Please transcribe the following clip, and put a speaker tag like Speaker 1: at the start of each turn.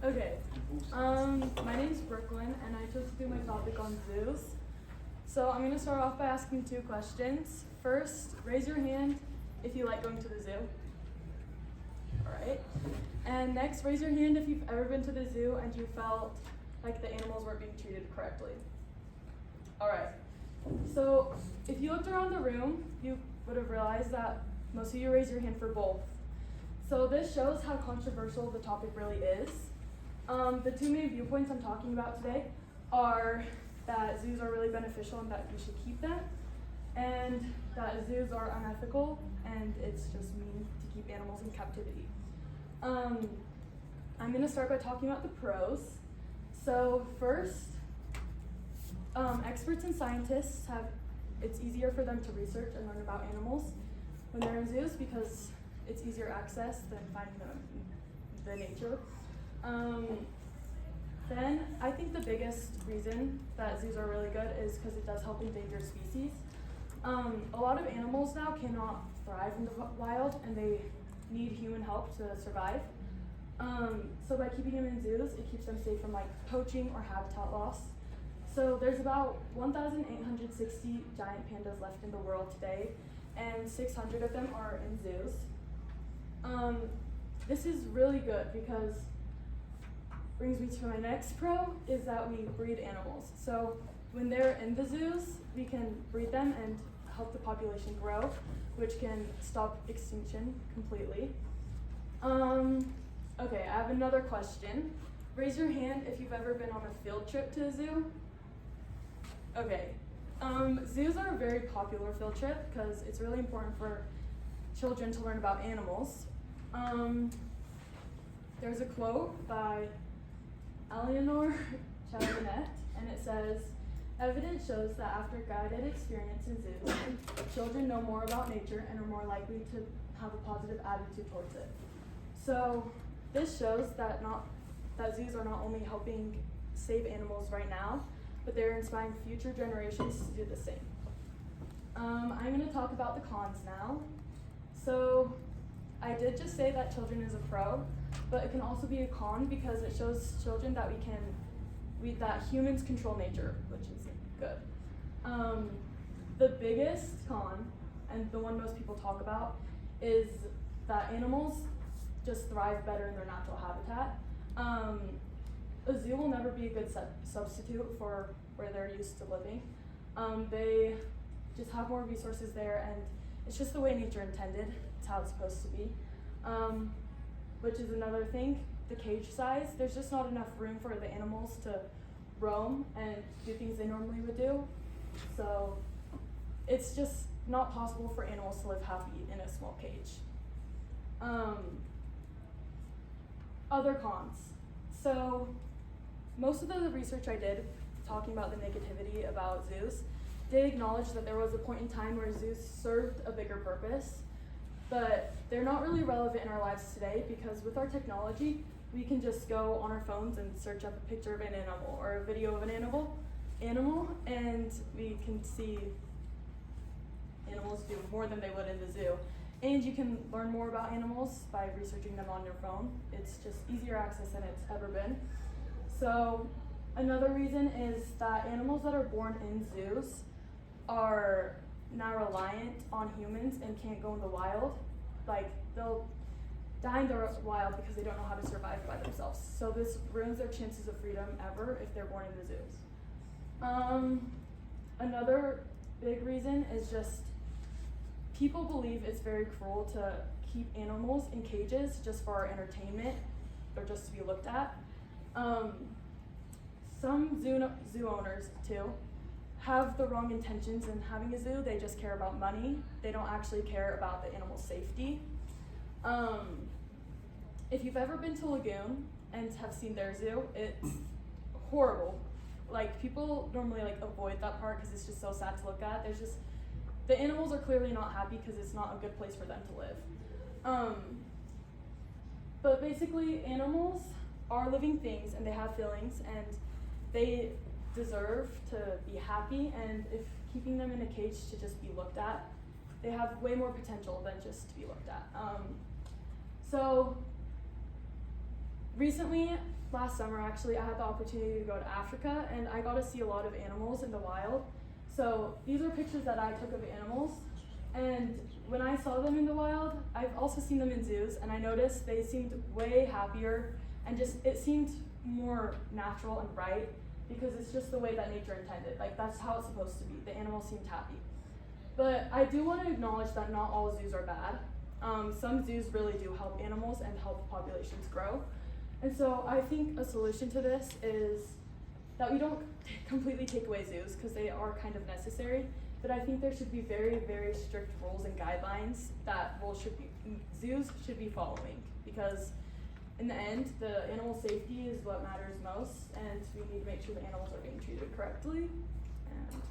Speaker 1: Okay. My name's Brooklyn, and I chose to do my topic on zoos. So I'm going to start off by asking two questions. First, raise your hand if you like going to the zoo. All right. And next, raise your hand if you've ever been to the zoo and you felt like the animals weren't being treated correctly. All right. So if you looked around the room, you would have realized that most of you raised your hand for both. So this shows how controversial the topic really is. The two main viewpoints I'm talking about today are that zoos are really beneficial and that we should keep them, and that zoos are unethical and it's just mean to keep animals in captivity. I'm going to start by talking about the pros. So first, experts and scientists it's easier for them to research and learn about animals when they're in zoos because it's easier access than finding them in the nature. Then I think the biggest reason that zoos are really good is because it does help endangered species. A lot of animals now cannot thrive in the wild and they need human help to survive. So by keeping them in zoos, it keeps them safe from like poaching or habitat loss. So there's about 1,860 giant pandas left in the world today, and 600 of them are in zoos. This is really good because brings me to my next pro is that we breed animals. So when they're in the zoos, we can breed them and help the population grow, which can stop extinction completely. Okay, I have another question. Raise your hand if you've ever been on a field trip to a zoo. Okay, zoos are a very popular field trip because it's really important for children to learn about animals. There's a quote by Eleanor Chauvinet, and it says, "Evidence shows that after guided experience in zoos, children know more about nature and are more likely to have a positive attitude towards it." So this shows that zoos are not only helping save animals right now, but they're inspiring future generations to do the same. I'm going to talk about the cons now. So I did just say that children is a pro, but it can also be a con because it shows children that that humans control nature, which is good. The biggest con, and the one most people talk about, is that animals just thrive better in their natural habitat. A zoo will never be a good substitute for where they're used to living. They just have more resources there, and it's just the way nature intended. It's how it's supposed to be. Which is another thing, the cage size. There's just not enough room for the animals to roam and do things they normally would do. So it's just not possible for animals to live happy in a small cage. Other cons. So most of the research I did talking about the negativity about zoos did acknowledge that there was a point in time where zoos served a bigger purpose, but they're not really relevant in our lives today because with our technology, we can just go on our phones and search up a picture of an animal or a video of an animal, and we can see animals do more than they would in the zoo. And you can learn more about animals by researching them on your phone. It's just easier access than it's ever been. So another reason is that animals that are born in zoos are now reliant on humans and can't go in the wild. Like they'll die in the wild because they don't know how to survive by themselves. So this ruins their chances of freedom ever if they're born in the zoos. Another big reason is just people believe it's very cruel to keep animals in cages just for our entertainment or just to be looked at. Some zoo owners too have the wrong intentions in having a zoo. They just care about money. They don't actually care about the animal safety. If you've ever been to Lagoon and have seen their zoo, it's horrible. Like people normally avoid that part because it's just so sad to look at. The animals are clearly not happy because it's not a good place for them to live. But basically animals are living things and they have feelings and they deserve to be happy, and if keeping them in a cage to just be looked at, they have way more potential than just to be looked at. So recently, last summer actually, I had the opportunity to go to Africa and I got to see a lot of animals in the wild. So these are pictures that I took of animals, and when I saw them in the wild, I've also seen them in zoos, and I noticed they seemed way happier, and just it seemed more natural and right, because it's just the way that nature intended. Like, that's how it's supposed to be. The animals seemed happy. But I do want to acknowledge that not all zoos are bad. Some zoos really do help animals and help populations grow. And so I think a solution to this is that we don't completely take away zoos, because they are kind of necessary, but I think there should be very, very strict rules and guidelines that zoos should be following, because in the end, the animal safety is what matters most, and we need to make sure the animals are being treated correctly. And